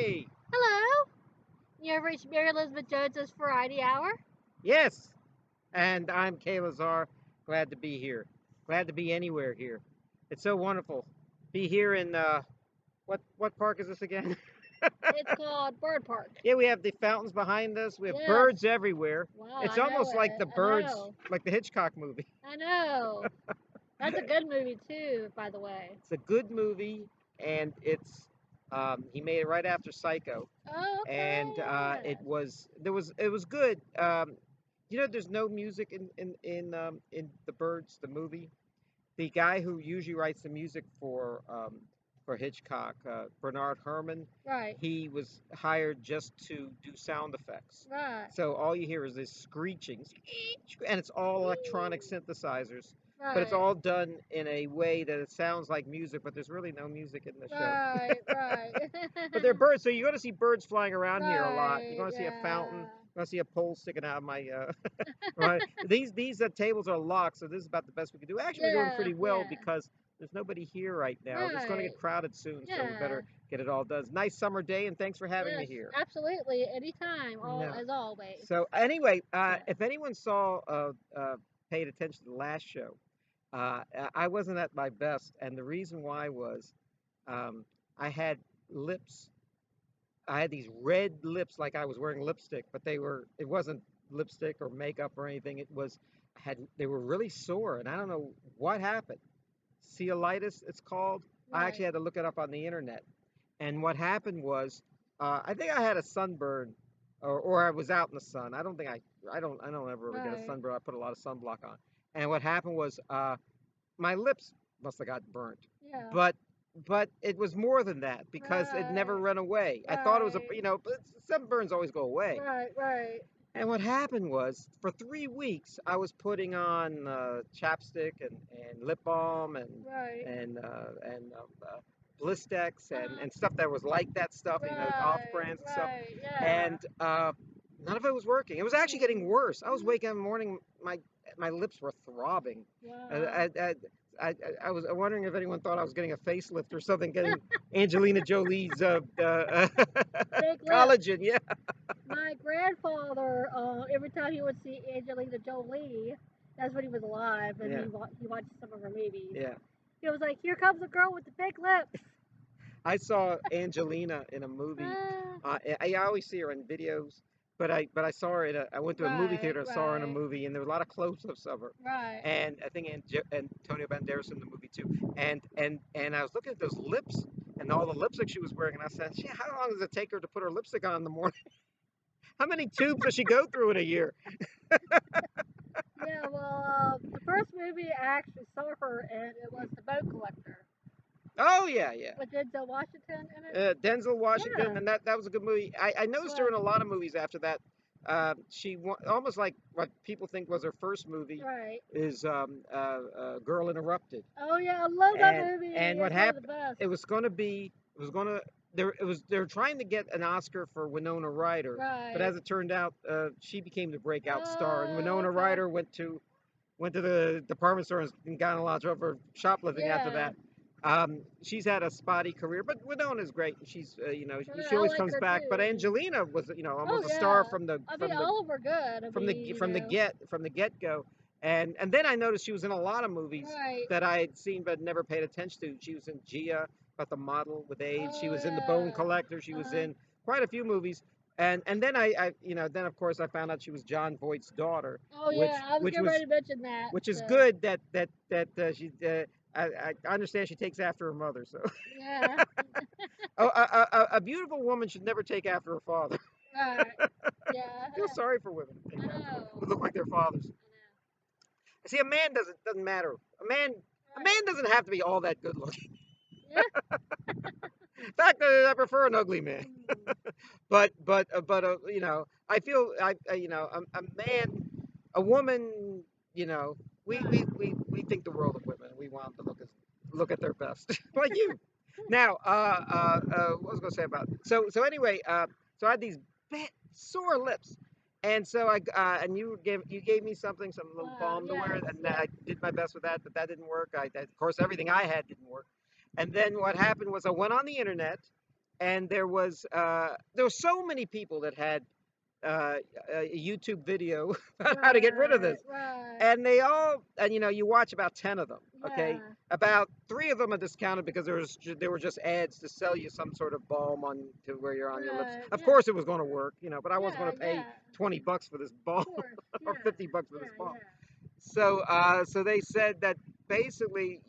Hey! Hello. You have reached Mary Elizabeth Jones's Variety Hour. Yes! And I'm Kaye Lazar. Glad to be here. Glad to be anywhere here. It's so wonderful. Be here in, what park is this again? It's called Bird Park. Yeah, we have the fountains behind us. We have Yes. birds everywhere. Wow, It's I know almost like it. the I birds, know. like the Hitchcock movie. I know. That's a good movie too, by the way. It's a good movie, and he made it right after Psycho. Oh, And okay. it was good. There's no music in the Birds, the movie. The guy who usually writes the music for Hitchcock, Bernard Herrmann, Right. he was hired just to do sound effects. Right. So all you hear is this screeching, and it's all electronic synthesizers. But it's Right. all done in a way that it sounds like music, but there's really no music in the show. Right. Right. But they're birds, so you're going to see birds flying around here a lot. You're Right. going to see a fountain. Yeah. You're going to see a pole sticking out of my. Right. These tables are locked, so this is about the best we can do. Actually, we're doing Yeah. pretty well Yeah. because there's nobody here right now. It's going to Right. get crowded soon, so we Yeah. better get it all done. Nice summer day, and thanks for having me Yes. here. Absolutely. Anytime. All No. as always. So anyway, Yeah. if anyone paid attention to the last show, I wasn't at my best, and the reason why was um, I had lips. I had these red lips like I was wearing lipstick, but it wasn't lipstick or makeup or anything. They were really sore, and I don't know what happened. Ceolitis, it's called. I Right. actually had to look it up on the internet. And what happened was, I think I had a sunburn, or I was out in the sun. I don't ever really get a Right. sunburn. I put a lot of sunblock on. And what happened was, my lips must have got burnt. Yeah. But it was more than that because it never Right. run away. I thought it was Right. but sunburns always go away. Right. Right. And what happened was, for 3 weeks, I was putting on chapstick and lip balm Right. and Blistex Uh-huh. and stuff that was like that stuff, off Right. brands and stuff. Right. Yeah. And none of it was working. It was actually getting Mm. worse. I was Mhm. waking up in the morning, my lips were throbbing. Wow. I, I, I was wondering if anyone thought I was getting a facelift or something, getting Angelina Jolie's Big lips. collagen. Yeah, My grandfather, every time he would see Angelina Jolie, that's when he was alive, and yeah, he watched some of her movies. yeah. He was like, "Here comes a girl with the big lips." I saw Angelina in a movie. Ah, I always see her in videos, but I saw her I went to a movie right. theater and saw her in a Right. movie, and there was a lot of close-ups of her. Right. And I think Antonio Banderas in the movie too. And I was looking at those lips and all the lipstick she was wearing, and I said, "Gee, how long does it take her to put her lipstick on in the morning? How many tubes does she go through in a year?" Yeah. Well, the first movie I actually saw her in, it was The Boat Collector Oh yeah, yeah. with Denzel Washington in it. Denzel Washington, Yeah. and that was a good movie. I noticed her Right. in a lot of movies after that. Almost like what people think was her first movie Right. is Girl Interrupted. Oh yeah, I love that movie. And what It's one of the happened? best. It was gonna they were trying to get an Oscar for Winona Ryder, but Right. as it turned out, she became the breakout star, and Oh, Winona okay. Ryder went to the department store and got in a lot of trouble for shoplifting after Yeah. that. She's had a spotty career, but Winona's great. She's she I always like comes her back. But too. Angelina was Oh almost a star yeah. I mean, all of them are good. I mean, from the get go. And then I noticed she was in a lot of movies right. that I had seen but never paid attention to. She was in Gia, about the model with AIDS. She Oh was in The Bone yeah. Collector. She was Uh-huh. in quite a few movies. And then then of course I found out she was John Voight's daughter, Oh yeah. I was which getting was ready to mention that. which is So good that she. I understand she takes after her mother. So yeah. a beautiful woman should never take after her father. Right. Yeah. I feel sorry for women who I take after know. who look like their fathers. See, a man doesn't matter. A Right. man doesn't have to be all that good looking. Yeah. In fact, I prefer an ugly man. Mm. I feel a man, a woman, you know, Right. we think the world of women. We want them to look at their best, like you. Now, what was I going to say about? So anyway, so I had these sore lips, and so and you gave me some little Wow. balm to wear, Yes. and Yes. I did my best with that, but that didn't work. Of course, everything I had didn't work. And then what happened was I went on the internet, and there were so many people that had uh, a YouTube video about how to get rid of Right, this. right. And they all, and you watch about 10 of them, okay? Yeah, About 3 of them are discounted because there were just ads to sell you some sort of balm on to where you're on your lips. right. Of Yeah, course it was going to work, but I wasn't yeah, going to pay yeah. 20 bucks for this Of balm course. or Yeah, 50 bucks for this yeah, balm. yeah. So they said that basically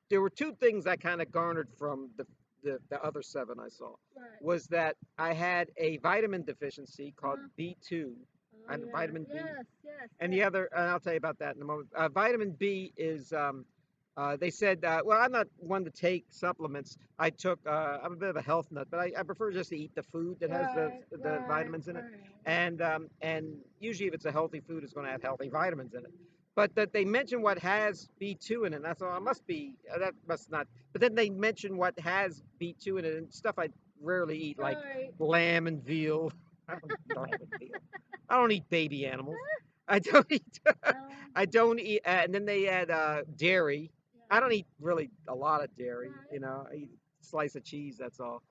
there were two things I kind of garnered from the other 7 I saw. Right. Was that I had a vitamin deficiency called Uh-huh. B2, Oh and yeah. vitamin B, Yes, yes, and the yes. other, and I'll tell you about that in a moment. Vitamin B is, they said, well, I'm not one to take supplements. I'm a bit of a health nut, but I prefer just to eat the food that has Right, the right, vitamins in it. right. And usually if it's a healthy food, it's going to have healthy vitamins in it. But that they mention what has B2 in it, and I thought, it must be, that must not. But then they mention what has B2 in it, and stuff I rarely eat, like Right. lamb and veal. I don't eat lamb and veal. I don't eat baby animals. I don't eat. No. I don't eat. And then they add dairy. I Yeah. don't eat really a lot of dairy. Right. I eat a slice of cheese. That's all.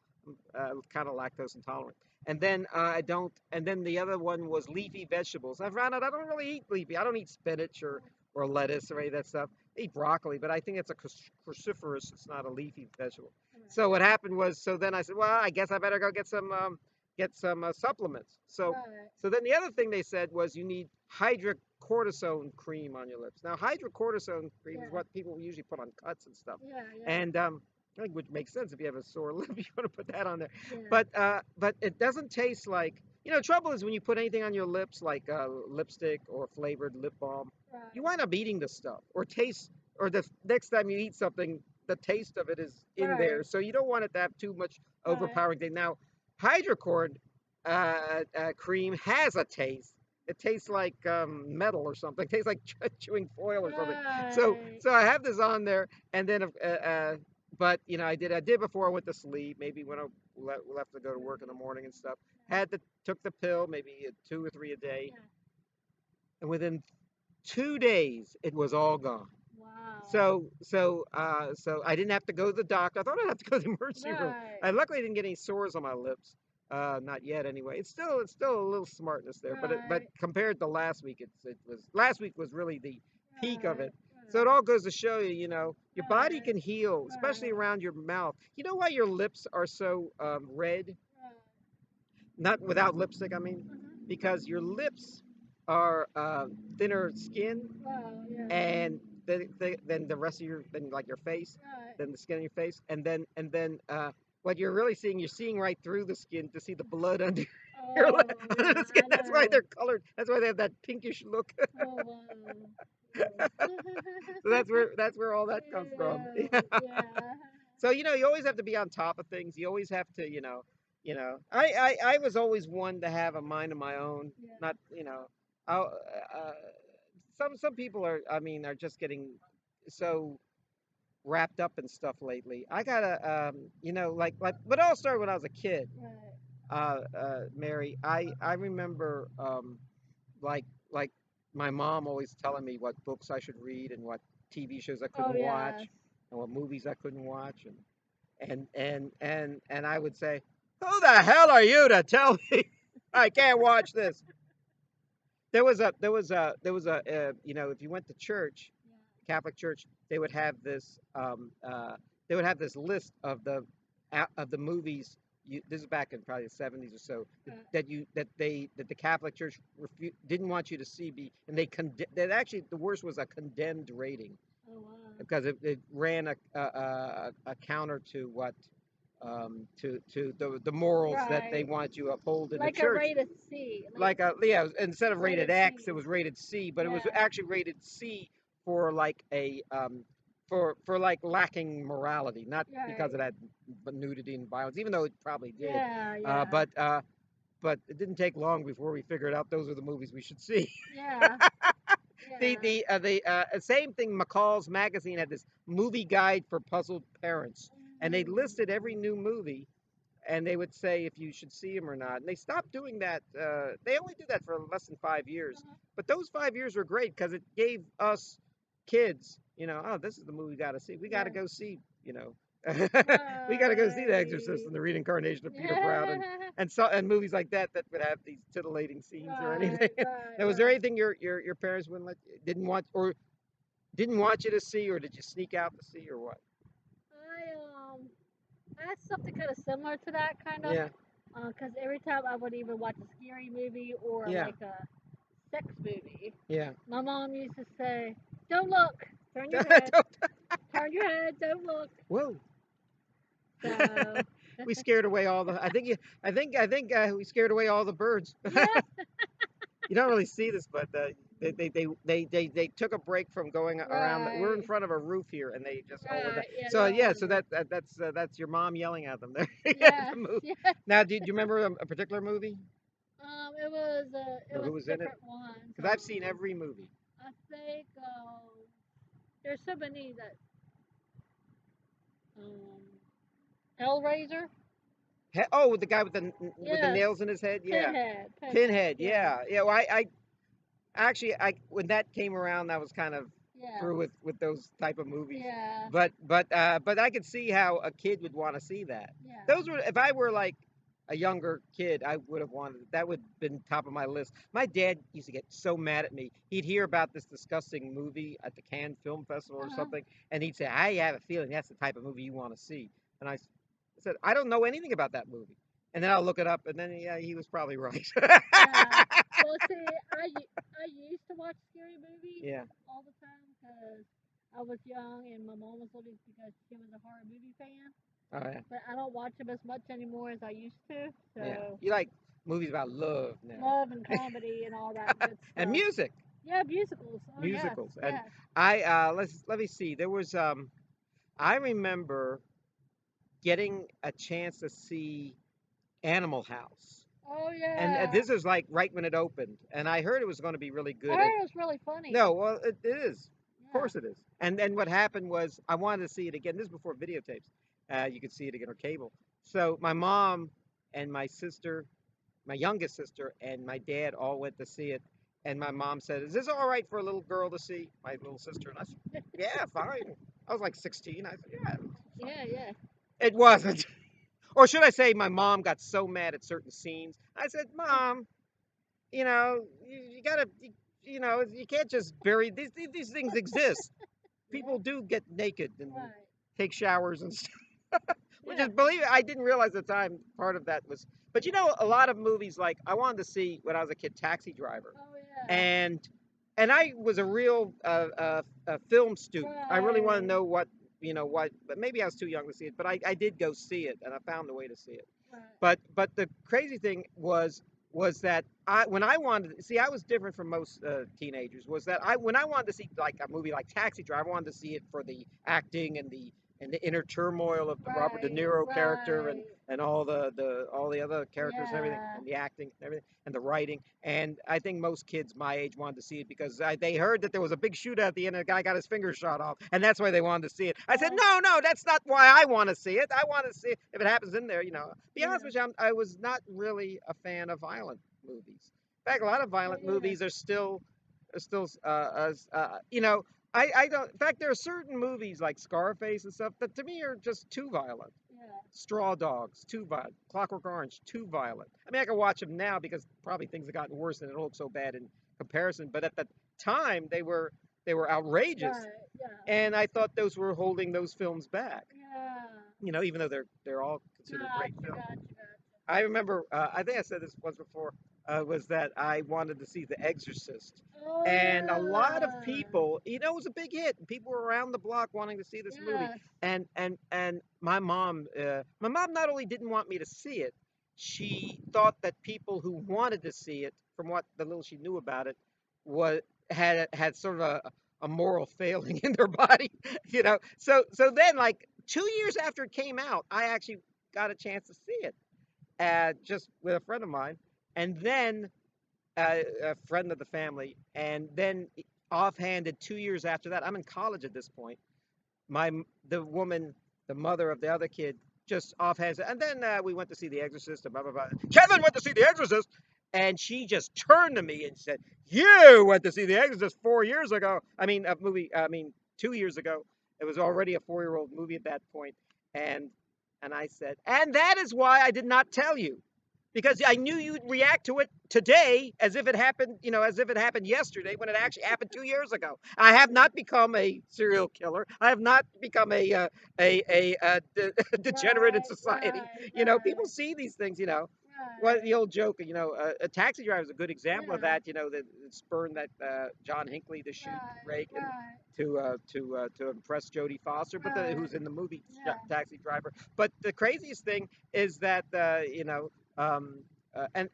I'm kind of lactose intolerant. And then I don't. And then the other one was leafy vegetables. I found out I don't really eat leafy. I don't eat spinach or lettuce or any of that stuff. I eat broccoli, but I think it's a cruciferous. It's not a leafy vegetable. So what happened was, so then I said, well, I guess I better go get some supplements. So Right. so then the other thing they said was you need hydrocortisone cream on your lips. Now hydrocortisone cream is Yeah. what people usually put on cuts and stuff, Yeah, yeah. and I think which makes sense if you have a sore lip, you want to put that on there. Yeah. But it doesn't taste like. Trouble is when you put anything on your lips like lipstick or flavored lip balm, you Right. wind up eating the stuff or the next time you eat something, the taste of it is in there. Right. So you don't want it to have too much Right. overpowering thing. Now, hydrocord cream has a taste. It tastes like metal or something. It tastes like chewing foil or something. So Right. so I have this on there, and then but I did before I went to sleep. Maybe when I left to go to work in the morning and stuff. Took the pill, maybe 2 or 3 a day, Yeah. and within 2 days it was all gone. Wow. So I didn't have to go to the doctor. I thought I'd have to go to the emergency room. Right. I luckily didn't get any sores on my lips. Not yet anyway. It's still a little smartness there, but Right. compared to last week, it was last week was really the peak of Right. it. So it all goes to show you, your body Right. can heal, especially Right. around your mouth. You know why your lips are so red? Right. Not without lipstick, I mean, Mhm. because your lips are thinner skin, Wow. Yeah. and then the rest of then like your face, Right. then the skin on your face, and then what you're seeing right through the skin to see the blood under your Oh under yeah, the skin. I That's why know. they're colored. That's why they have that pinkish look. Oh wow. Yeah. So that's where all that comes from. Ew, yeah. So you always have to be on top of things. You always have to, I was always one to have a mind of my own. Yeah. Not, I, some people are just getting so wrapped up in stuff lately. I gotta, but it all started when I was a kid. Right. Mary, I remember, like my mom always telling me what books I should read and what TV shows I Oh couldn't yes. watch and what movies I couldn't watch, and I would say, "Who the hell are you to tell me I can't watch this?" If you went to church, Catholic Church, they would have this list of the movies. This is back in probably the 70s or so Yeah. that the Catholic Church didn't want you to see, and that actually the worst was a condemned rating Oh wow. because it ran a counter to what to the morals that they Right. want you to uphold in the Like a church. rated C. Like yeah, instead of rated Rated X, it C. was rated C, but it was Yeah. actually rated C for like for like lacking morality, not because Right. it had nudity and violence, even though it probably did. Yeah. Uh, Yeah. but uh, but it didn't take long before we figured out those are the movies we should see. Yeah. Yeah. The same thing. McCall's magazine had this movie guide for puzzled parents, and they Mm. listed every new movie, and they would say if you should see them or not. And they stopped doing that. They only did that for less than 5 years, Uh-huh. but those 5 years were great because it gave us kids, oh, this is the movie we got to see. We got to Right. go see, We got to go see The Exorcist Right. and the reincarnation of Peter Proud Yeah. and movies like that that would have these titillating scenes or anything. Right, right, Now, was there right. anything your parents wouldn't let didn't want you to see, or did you sneak out to see, or what? I had something kind of similar to that, kind of, Yeah, because every time I would even watch a scary movie or yeah, like a sex movie, yeah. my mom used to say, "Don't look, turn your head, Don't- turn your head, don't look." Whoa. So We scared away all the. I think we scared away all the birds. yeah, You don't really see this, but they took a break from going around. We're in right, front of a roof here, and they just all went down. right, yeah, So they're all yeah, over so there. that's your mom yelling at them there. The Yes, movie. yes. Now, do you remember a particular movie It or was who was in it? different ones. Because I've seen every movie. I think there's so many that um, Hellraiser. Oh, with the guy with the Yes, nails in his head. Yeah, Pinhead, Pinhead. Pinhead. Yes, Yeah, yeah. Well, I actually, I when that came around, I was kind of yes, through with those type of movies. yeah, But I could see how a kid would want to see that. yeah. Those were if I were like a younger kid, I would have wanted that would have been top of my list. My dad used to get so mad at me. He'd hear about this disgusting movie at the Cannes Film Festival or Uh-huh. something, and he'd say, "I have a feeling that's the type of movie you want to see." And I said, "I don't know anything about that movie." And then I'll look it up, and then yeah, he was probably right. Yeah. Well, see, I used to watch scary movies Yeah. all the time because I was young and my mom was looking because she was a horror movie fan. Oh yeah. But I don't watch them as much anymore as I used to. Yeah. So You like movies about love now. love and comedy and all that good And stuff. music. Yeah, musicals. Oh yes, Musicals. And yes. I let me see. There was I remember getting a chance to see Animal House. Oh And yeah. this is like right when it opened, and I heard it was going to be really I good. And heard it was really funny. no, well, it is. Of Yeah. course it is. And then what happened was I wanted to see it again. This is before videotapes. You could see it again or cable. So my mom and my sister, my youngest sister, and my dad all went to see it. And my mom said, "Is this all right for a little girl to see?" My little sister and I said, "Yeah, fine." I was like 16. I said, "Yeah, it's fine." Yeah, yeah. It wasn't. Or should I say, my mom got so mad at certain scenes. I said, "Mom, you gotta, you can't just bury these things exist. Yeah. People do get naked and Right. take showers and stuff." Which Yeah. is, believe it, I didn't realize at the time part of that was. But a lot of movies like I wanted to see when I was a kid, Taxi Driver, Oh yeah. and I was a real film student. I really want to Right. know what, but maybe I was too young to see it. But I did go see it, and I found a way to see it. Right. But the crazy thing was that when I wanted to see, I was different from most teenagers. Was that when I wanted to see like a movie like Taxi Driver, I wanted to see it for the acting and the inner turmoil of the Robert De Right. Niro character Right. and all the other characters and everything Yeah. and the acting and everything and the writing. And I think most kids my age wanted to see it because they heard that there was a big shootout at the end and a guy got his finger shot off, and that's why they wanted to see it. I said, Uh, no, no, that's not why I want to see it. I want to see it if it happens in there. Be honest yeah. with you, I was not really a fan of violent movies. In fact, a lot of Oh violent yeah. movies are still I don't. In fact, there are certain movies like Scarface and stuff that to me are just too violent. Yeah. Straw Dogs, too violent. Clockwork Orange, too violent. I mean, I can watch them now because probably things have gotten worse and it don't look so bad in comparison. But at the time, they were outrageous, Right. Yeah. and I thought those were holding those films back. Yeah. Even though they're all considered great Gotcha. films. Gotcha. Gotcha. I remember, I think I said this once before, was that I wanted to see The Exorcist. Oh And a lot of yeah. people, it was a big hit. And people were around the block wanting to see this movie. Yes. And my mom not only didn't want me to see it, she thought that people who wanted to see it, from what the little she knew about it, was had sort of a moral failing in their body. So then, like 2 years after it came out, I actually got a chance to see it just with a friend of mine, and then a friend of the family, and then offhanded 2 years after that, I'm in college at this point. The woman, the mother of the other kid, just offhand said, and then we went to see The Exorcist, and blah blah blah. Kevin went to see The Exorcist, and she just turned to me and said, "You went to see The Exorcist 4 years ago. I mean, a movie. I mean, 2 years ago. It was already a 4-year-old movie at that point." And and I said, and that is why I did not tell you, because I knew you'd react to it today as if it happened, as if it happened yesterday when it actually happened 2 years ago. I have not become a serial killer. I have not become degenerate in Right, society. right, People right, see these things. Well, right. the old joke, a taxi driver is a good example of Yeah, that. That spurned that John Hinckley to shoot right, Reagan right, to impress Jodie Foster, but right. who's in the movie Yeah, Taxi Driver. But the craziest thing is that um, and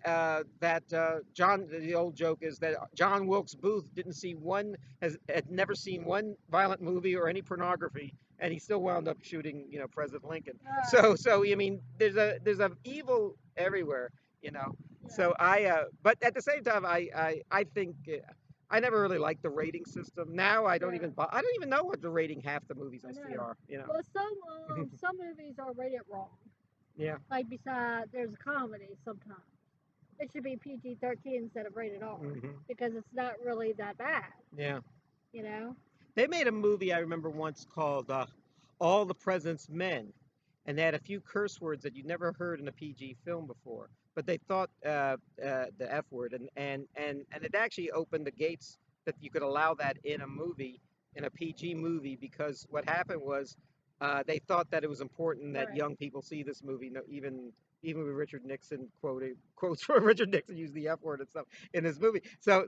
that John. The old joke is that John Wilkes Booth didn't see one had never seen one violent movie or any pornography, and he still wound up shooting President Lincoln. right. So I mean, there's a evil everywhere, you know. Yeah, So but at the same time, I think. I never really liked the rating system. Now yeah. I don't even know what the rating half the movies I I see know. are. Well, some movies are rated wrong. Yeah. Like beside, there's a comedy sometimes. It should be PG-13 instead of rated R Hmm. because it's not really that bad. Yeah. You know. They made a movie I remember once called All the President's Men, and they had a few curse words that you never heard in a PG film before. But they thought the F word, and it actually opened the gates that you could allow that in a movie, in a PG movie, because what happened was they thought that it was important that Right. young people see this movie, even with Richard Nixon quotes from Richard Nixon used the F word and stuff in this movie. So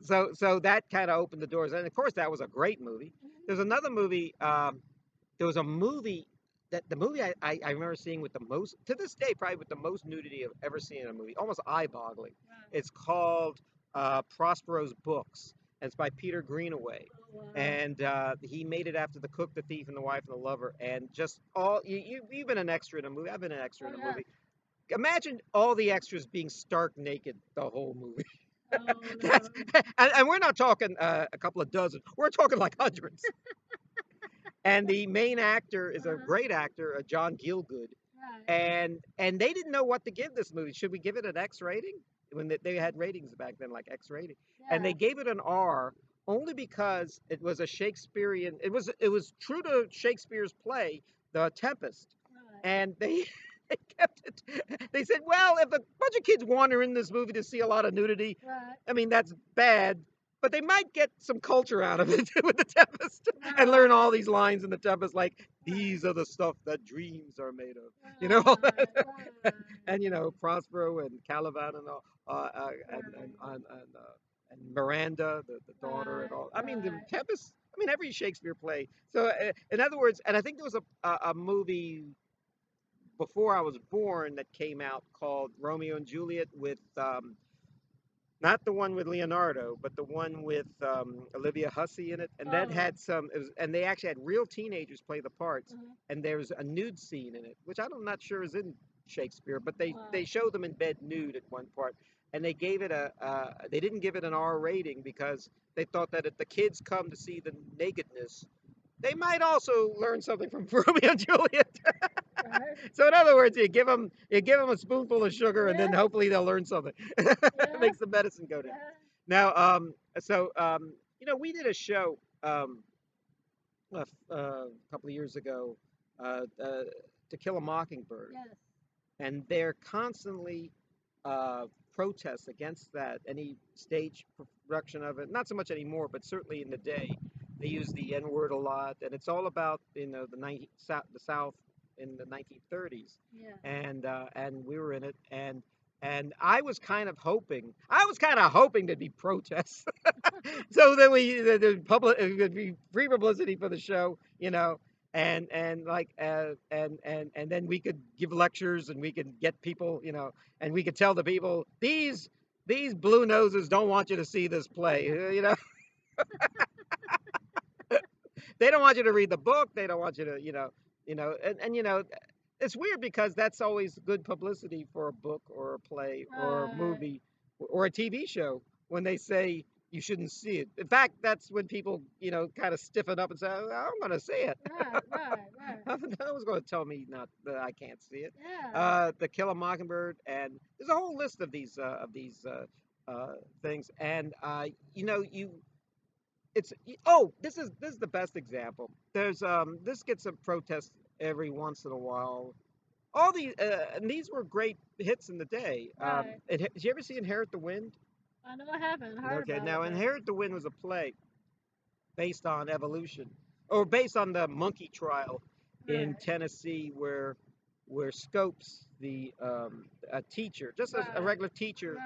that kind of opened the doors, and of course that was a great movie. There's Mhm. another movie. There was a movie that the movie I remember seeing with the most to this day, probably with the most nudity I've ever seen in a movie, almost eye-boggling. Right. It's called Prospero's Books, and it's by Peter Greenaway. Oh, wow. And he made it after The Cook, the Thief, and the Wife and the Lover. And just you've been an extra in a movie. I've been an extra Oh, in a yeah. movie. Imagine all the extras being stark naked the whole movie. Oh, That's no. and we're not talking a couple of dozen. We're talking like hundreds. And the main actor is a Uh-huh. great actor, John Gielgud, Right. and they didn't know what to give this movie. Should we give it an X rating? When they had ratings back then, like X rating, and Yeah. they gave it an R only because it was a Shakespearean. It was true to Shakespeare's play, The Tempest, Right. and they. They kept it. They said, "Well, if a bunch of kids wander in this movie to see a lot of nudity, Right. I mean that's bad, but they might get some culture out of it with the Tempest and learn all Right. these lines in the Tempest, like Right. these are the stuff that dreams are made of, all Right. that. Right. And Prospero and Caliban and all, Right. and Miranda, the daughter, and Right. all. I mean, the Right. Tempest. I mean, every Shakespeare play. So, in other words, and I think there was a movie before I was born that came out called Romeo and Juliet with not the one with Leonardo, but the one with Olivia Hussey in it, and that Oh. had and they actually had real teenagers play the parts, Uh-huh. and there's a nude scene in it, which I'm not sure is in Shakespeare, but Wow. they show them in bed nude at one part, and they gave it they didn't give it an R rating because they thought that if the kids come to see the nakedness, they might also learn something from Romeo and Juliet. Right. So in other words, you give them a spoonful of sugar, and then Yeah. hopefully they'll learn something. It Yeah. makes the medicine go down. Yeah. Now, we did a show a couple of years ago, To Kill a Mockingbird, Yes. and they're constantly protests against that. Any stage production of it, not so much anymore, but certainly in the day, they use the N word a lot, and it's all about the South in the 1930s, Yeah. and we were in it, and I was kind of hoping there'd be protests, so that the public it would be free publicity for the show, and then we could give lectures and we could get people, and we could tell the people these blue noses don't want you to see this play. They don't want you to read the book. They don't want you to, it's weird because that's always good publicity for a book or a play or a Right. movie or a TV show when they say you shouldn't see it. In fact, that's when people, kind of stiffen up and say, "Oh, I'm going to see it." Right. Right. Right. No one's going to tell me not that I can't see it. Yeah. The Kill a Mockingbird, and there's a whole list of these things, and you it's oh this is the best example. There's this gets a protest every once in a while. All these and these were great hits in the day. Right. Did you ever see Inherit the Wind? I know I haven't heard Okay, about it, now but Inherit the Wind was a play based on evolution, or based on the monkey trial in right, Tennessee, where Scopes, the a teacher, just a right, regular teacher,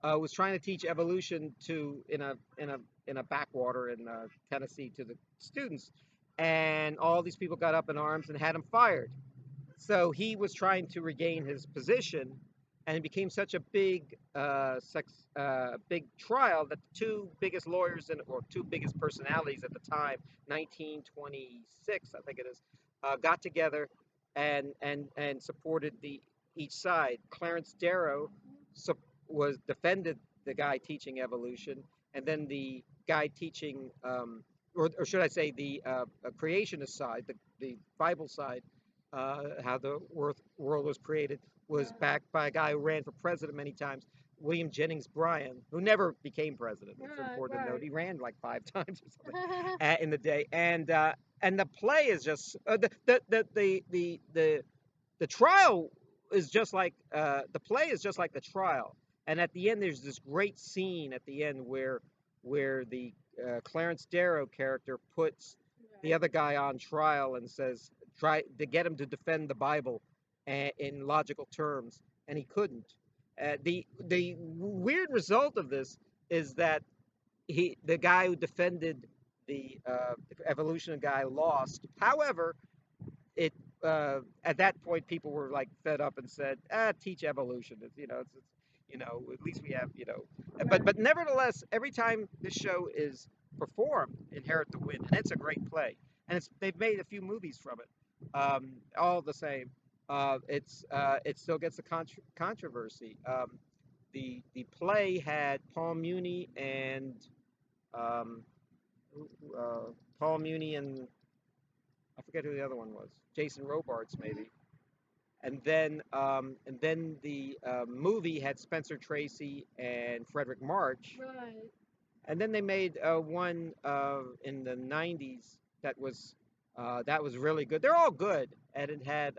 right, was trying to teach evolution to in a backwater in Tennessee to the students, and all these people got up in arms and had him fired. So he was trying to regain his position, and it became such a big trial that the two biggest lawyers or two biggest personalities at the time, 1926, I think it is, got together and supported the each side. Clarence Darrow was defended the guy teaching evolution, and then the guy teaching, or should I say, the creationist side, the Bible side, how the world was created, was right, backed by a guy who ran for president many times, William Jennings Bryan, who never became president. It's right, important to note right. he ran like 5 times or something in the day, and the play is just the trial is just like the play is just like the trial, and at the end there's this great scene at the end where the Clarence Darrow character puts the Right. other guy on trial and says try to get him to defend the Bible in logical terms, and he couldn't. The weird result of this is that the guy who defended the evolution guy lost. However, it at that point people were like fed up and said, teach evolution. At least we have Right. but nevertheless, every time this show is performed, Inherit the Wind, and it's a great play, and they've made a few movies from it, all the same. It still gets a controversy. The play had Paul Muni and um, Paul Muni and I forget who the other one was. Jason Robards maybe. And then the movie had Spencer Tracy and Frederick March, Right. and then they made one in the '90s that was really good. They're all good, and it had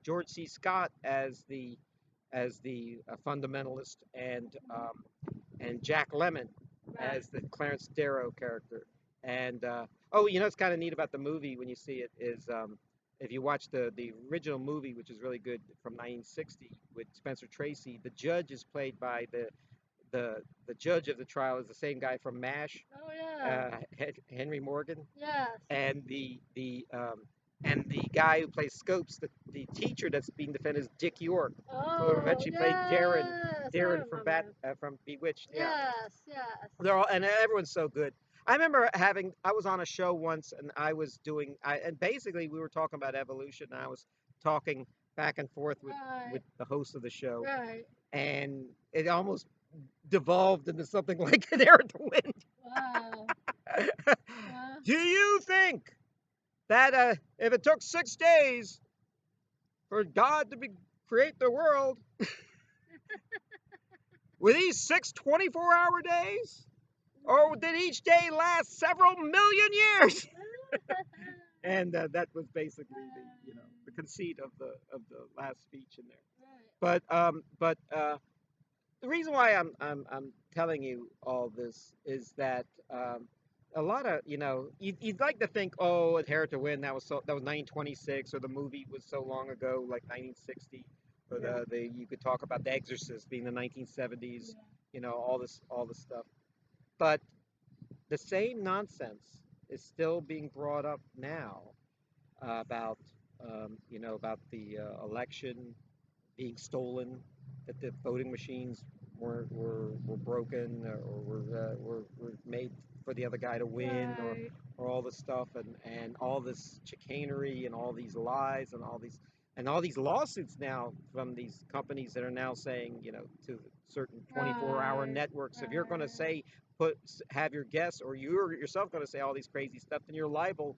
George C. Scott as the fundamentalist, and Jack Lemmon Right. as the Clarence Darrow character. And oh, it's kind of neat about the movie when you see it is if you watch the original movie, which is really good from 1960 with Spencer Tracy, the judge is played by the judge of the trial is the same guy from MASH, Oh yeah. Henry Morgan, Yes. and the guy who plays Scopes, the teacher that's being defended is Dick York, who Oh eventually played Darren yes. I Darren remember. from Bewitched. Yeah, Yes. Yes. they're all, and everyone's so good. I remember I was on a show once, and and basically we were talking about evolution, and I was talking back and forth with Right. the host of the show, Right. and it almost devolved into something like an air to Wow. wind. Wow. Do you think that if it took 6 days for God to create the world, were these 6 24-hour days? Or did each day last several million years? And that was basically the conceit of the last speech in there. Right. But the reason why I'm telling you all this is that a lot of you'd like to think, oh, Inherit to Win, that was 1926, or the movie was so long ago like 1960, or Yeah. the you could talk about The Exorcist being the 1970s, Yeah. all this stuff, but the same nonsense is still being brought up now about about the election being stolen, that the voting machines were broken, or were made for the other guy to win, Right. or all this stuff, and all this chicanery and all these lies and all these lawsuits now from these companies that are now saying, to certain 24-hour Right. networks, if you're going to Right. say have your guests, or you're yourself going to say all these crazy stuff, then you're liable.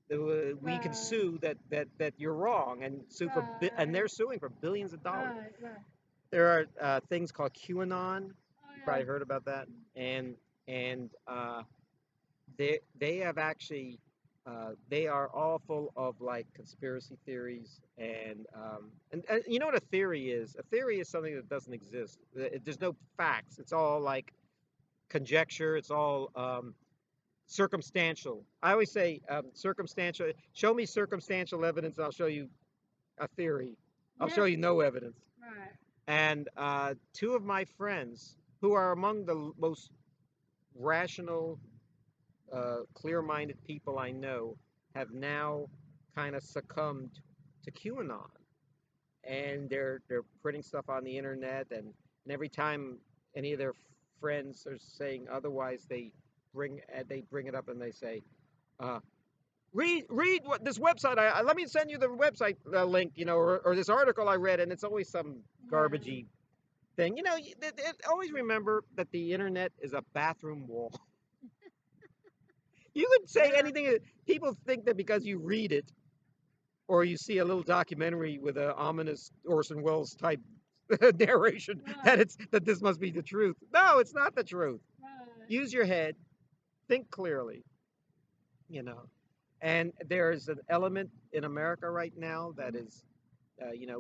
We can Right. sue that you're wrong, and and Right. they're suing for billions of dollars. Right. Right. There are things called QAnon. Oh You yeah. probably heard about that, and they have actually. They are all full of like conspiracy theories and you know what a theory is? A theory is something that doesn't exist. There's no facts. It's all like conjecture. It's all circumstantial. I always say circumstantial. Show me circumstantial evidence, and I'll show you a theory. I'll Yeah. show you no evidence. Right. And two of my friends, who are among the most rational, clear-minded people I know, have now kind of succumbed to QAnon, and they're putting stuff on the internet, and every time any of their friends are saying otherwise, they bring it up and they say, uh, read what this website. Let me send you the website link, or this article I read, and it's always some Yeah. garbagey thing. Always remember that the internet is a bathroom wall. You could say Yeah. anything. People think that because you read it or you see a little documentary with an ominous Orson Welles type narration that Right. that this must be the truth. No, it's not the truth. Right. Use your head, think clearly, you know. And there's an element in America right now that is,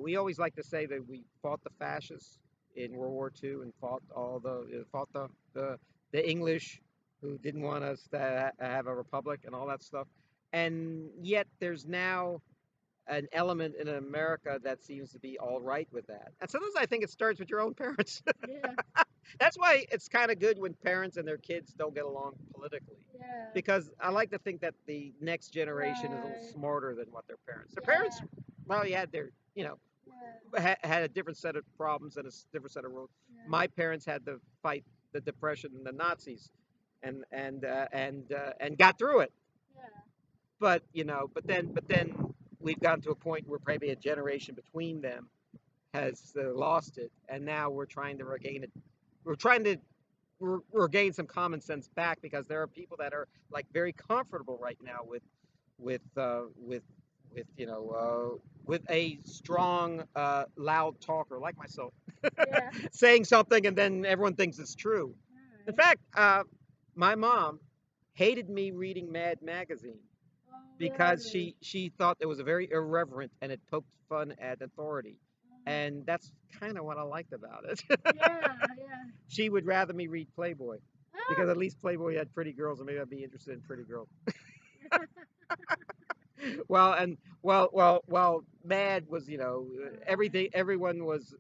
we always like to say that we fought the fascists in World War II and fought the English who didn't want us to have a republic and all that stuff. And yet there's now an element in America that seems to be all right with that. And sometimes I think it starts with your own parents. Yeah. That's why it's kind of good when parents and their kids don't get along politically. Yeah. Because I like to think that the next generation is a little Right. smarter than what their parents. Their parents, Yeah. well, yeah, they're, Yeah. had a different set of problems and a different set of rules. Yeah. My parents had to fight the depression and the Nazis, and got through it. Yeah. But then we've gotten to a point where probably a generation between them has lost it, and now we're trying to regain it. We're trying to regain some common sense back because there are people that are like very comfortable right now with uh, with with a strong, loud talker like myself Yeah. saying something and then everyone thinks it's true. In Right. fact, my mom hated me reading Mad Magazine Oh, because really? she thought it was a very irreverent and it poked fun at authority. Oh. And that's kind of what I liked about it. Yeah. Yeah. She would rather me read Playboy Ah. because at least Playboy had pretty girls, and maybe I'd be interested in pretty girls. Well, Mad was, everything. Everyone was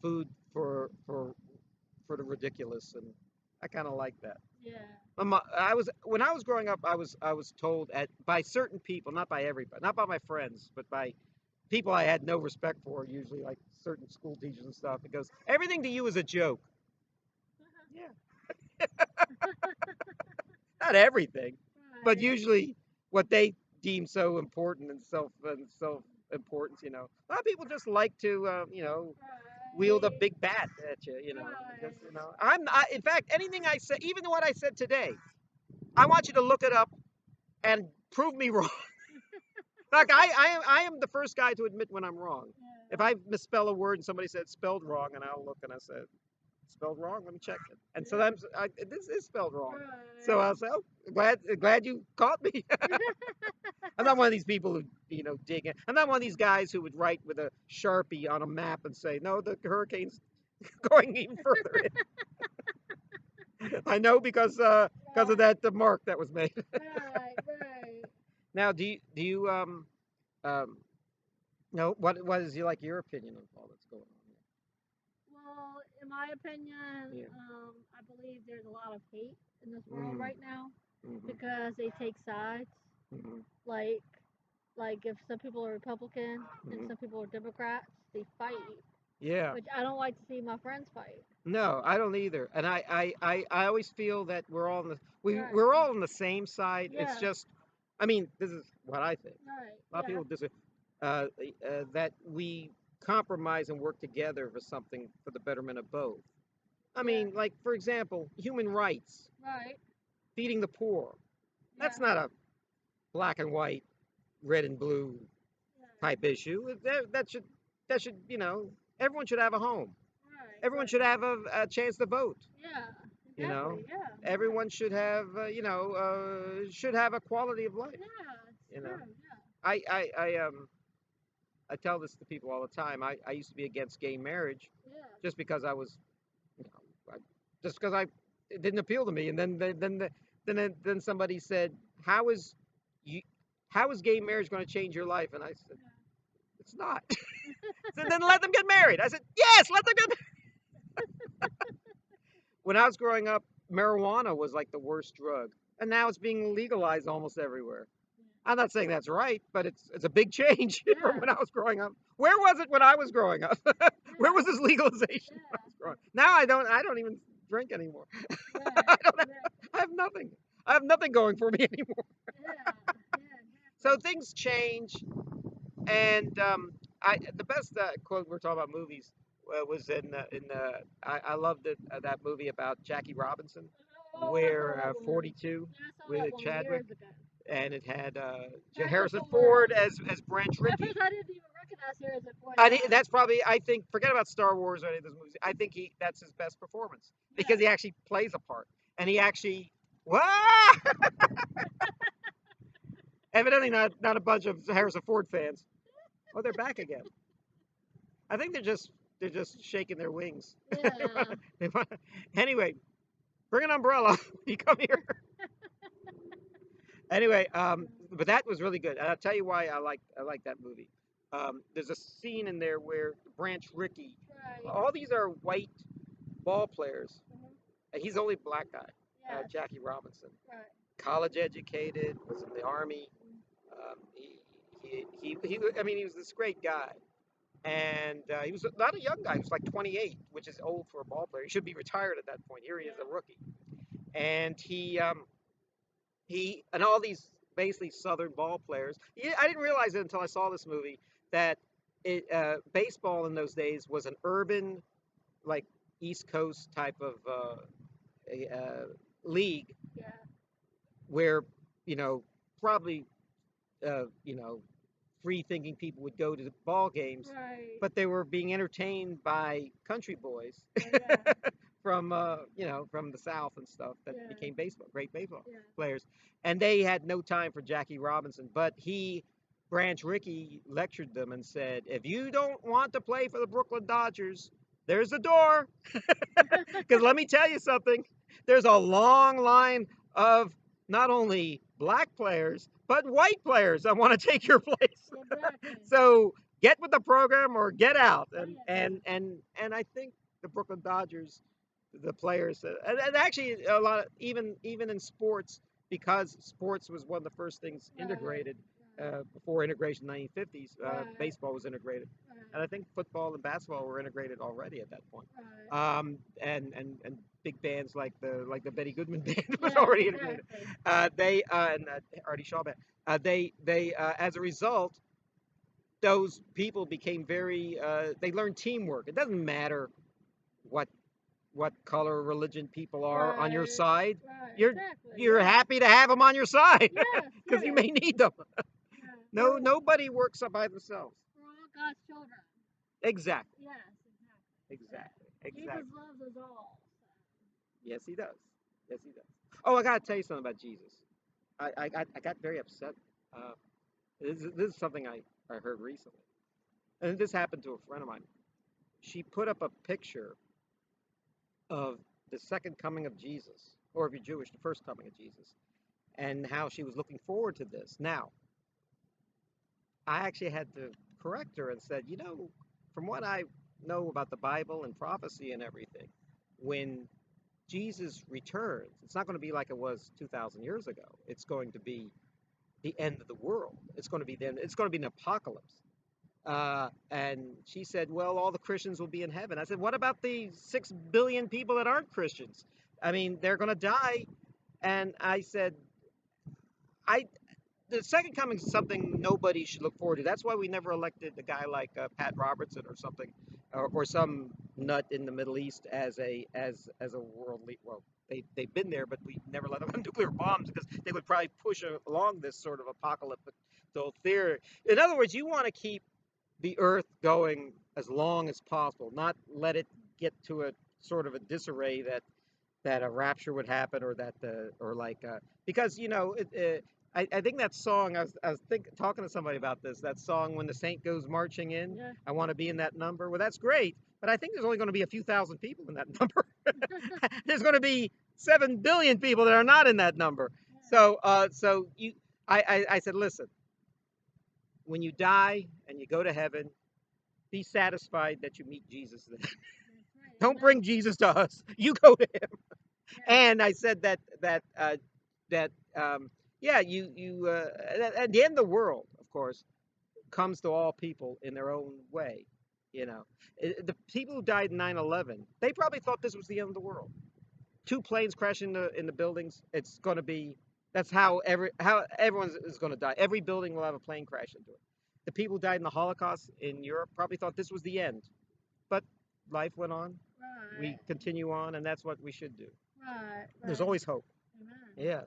food for the ridiculous, and I kind of like that. Yeah. I was when I was growing up, I was told by certain people, not by everybody, not by my friends, but by people I had no respect for, usually like certain school teachers and stuff, because everything to you is a joke. Yeah, not everything, but Right. usually what they deem so important and self importance. A lot of people just like to, wield a Right. big bat at you. Right. Because in fact, anything I said, even what I said today, I want you to look it up and prove me wrong. Like I am the first guy to admit when I'm wrong. If Yeah. I misspell a word and somebody said spelled wrong, and I'll look and I said spelled wrong, let me check it. And Yeah. sometimes this is spelled wrong. So Right. I'll say, oh, glad you caught me. I'm not one of these people who dig in. I'm not one of these guys who would write with a Sharpie on a map and say, no, the hurricane's going even further in. I know because of Right. that the mark that was made. Right. Right. Now, do you um no, what is your opinion of all that's going on Well, in my opinion, here? I believe there's a lot of hate in this Yeah. world right now Mhm. because they take sides. Mhm. Like, like if some people are Republican and Mhm. some people are Democrats, they fight, Yeah. which I don't like to see my friends fight. No, I don't either. And I always feel that we're all on we're Right. all on the same side. It's Yeah. just, I mean, this is what I think. Right. A lot of Yeah. people disagree. That we compromise and work together for something for the betterment of both. I Yeah. mean, like for example, human rights, Right. feeding the poor. Yeah. That's not a black and white, red and blue Yeah. type issue. That should everyone should have a home. Right. Everyone Right. should have a chance to vote. Yeah. You know, Exactly. Yeah. Yeah. everyone should have, should have a quality of life. Yeah. It's You know, true. Yeah. I, I, I, um, I tell this to people all the time. I used to be against gay marriage Yeah. just because I was, you know, just because it didn't appeal to me. And then somebody said, "How is you, how is gay marriage going to change your life?" And I said, Yeah. "It's not." So then let them get married. I said, "Yes, let them get." When I was growing up, marijuana was like the worst drug, and now it's being legalized almost everywhere. I'm not saying that's right, but it's a big change from Yeah. when I was growing up. Where was it when I was growing up? Where was Yeah. this legalization when I Yeah. was growing up? Now I don't even drink anymore. I Right. don't have, Exactly. I have nothing. I have nothing going for me anymore. Yeah. Yeah. So Exactly. things change, and the best quote we're talking about movies was I loved that movie about Jackie Robinson, Oh, I saw where that one. 42 Yeah, I saw that with one Chadwick, years ago. and it had Harrison Harrison Ford. Ford as Branch At first, Rickey. I didn't even recognize Harrison Ford. And that's probably, I think, forget about Star Wars or any of those movies. I think that's his best performance because Yeah. he actually plays a part, and he actually, wow, evidently not a bunch of Harrison Ford fans. Oh, they're back again. I think they're just shaking their wings. Yeah. They anyway, bring an umbrella when you come here. Anyway, but that was really good, and I'll tell you why I like that movie. There's a scene in there where Branch Rickey, Right. all these are white ball players, Mhm. and he's the only black guy, Yes. Jackie Robinson, Right. college educated, was in the army. I mean, he was this great guy, and he was not a young guy. He was like 28, which is old for a ball player. He should be retired at that point. Here he is, a Yeah. rookie, and he and all these basically Southern ball players. I didn't realize it until I saw this movie that baseball in those days was an urban, like East Coast type of league Yeah. where you know probably you know free thinking people would go to the ball games, Right. but they were being entertained by country boys Oh, yeah. from from the South and stuff that Yeah. became great baseball Yeah. players, and they had no time for Jackie Robinson. But Branch Rickey lectured them and said, if you don't want to play for the Brooklyn Dodgers, there's the door. Because let me tell you something, there's a long line of not only black players but white players that want to take your place. Exactly. So get with the program or get out. Oh, And yeah. and and and I think the Brooklyn Dodgers, the players, and actually a lot of even in sports, because sports was one of the first things Right. integrated Right. before integration in the 1950s. Right. Baseball was integrated, and I Right. think football and basketball were integrated already at that point. Right. And big bands like the Betty Goodman band was Yes. already integrated. Exactly. They and Artie Shaw band. They as a result, those people became very. They learned teamwork. It doesn't matter what what color or religion people are on your Right. side. Right. You're Exactly. you're Yeah. happy to have them on your side Yes. because you Yes. may need them. Yeah. No, nobody works up by themselves. We're all God's children. Exactly. Yes. Exactly. Exactly. Yeah. Jesus Exactly. loves us all. Yes, he does. Yes, he does. Oh, I gotta tell you something about Jesus. I got very upset. Uh, this is something I heard recently, and this happened to a friend of mine. She put up a picture of the second coming of Jesus, or if you're Jewish, the first coming of Jesus, and how she was looking forward to this. Now, I actually had to correct her and said, from what I know about the Bible and prophecy and everything, when Jesus returns, it's not going to be like it was 2,000 years ago. It's going to be the end of the world. It's going to be then. It's going to be an apocalypse. And she said, "Well, all the Christians will be in heaven." I said, "What about the 6 billion people that aren't Christians? I mean, they're going to die." And I said, "I the second coming is something nobody should look forward to. That's why we never elected a guy like Pat Robertson or something, or some nut in the Middle East as a world leader. Well, they've been there, but we never let them have nuclear bombs because they would probably push along this sort of apocalyptic theory. In other words, you want to keep the Earth going as long as possible, not let it get to a sort of a disarray that that a rapture would happen, or that or like because I think that song, I was talking to somebody about this, that song, when the saint goes marching in, Yeah. I want to be in that number. Well, that's great, but I think there's only going to be a few thousand people in that number. There's going to be 7 billion people that are not in that number. Yeah. So I said, listen, when you die and you go to heaven, be satisfied that you meet Jesus then. That's right. Don't Amen. bring Jesus to us. You go to him. Yes. And I said that yeah, you at the end of the world, of course, comes to all people in their own way. You know, the people who died in 9/11, they probably thought this was the end of the world. Two planes crash in the buildings. It's going to be, that's how everyone is going to die. Every building will have a plane crash into it. The people who died in the Holocaust in Europe probably thought this was the end, but life went on. Right. We continue on, and that's what we should do. Right. There's Right. always hope. Amen. Yes.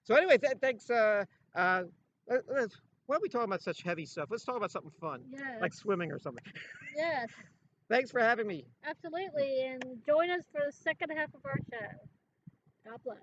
So anyway, thanks. Uh, why are we talking about such heavy stuff? Let's talk about something fun, Yes. like swimming or something. Yes. Thanks for having me. Absolutely. And join us for the second half of our show. God bless.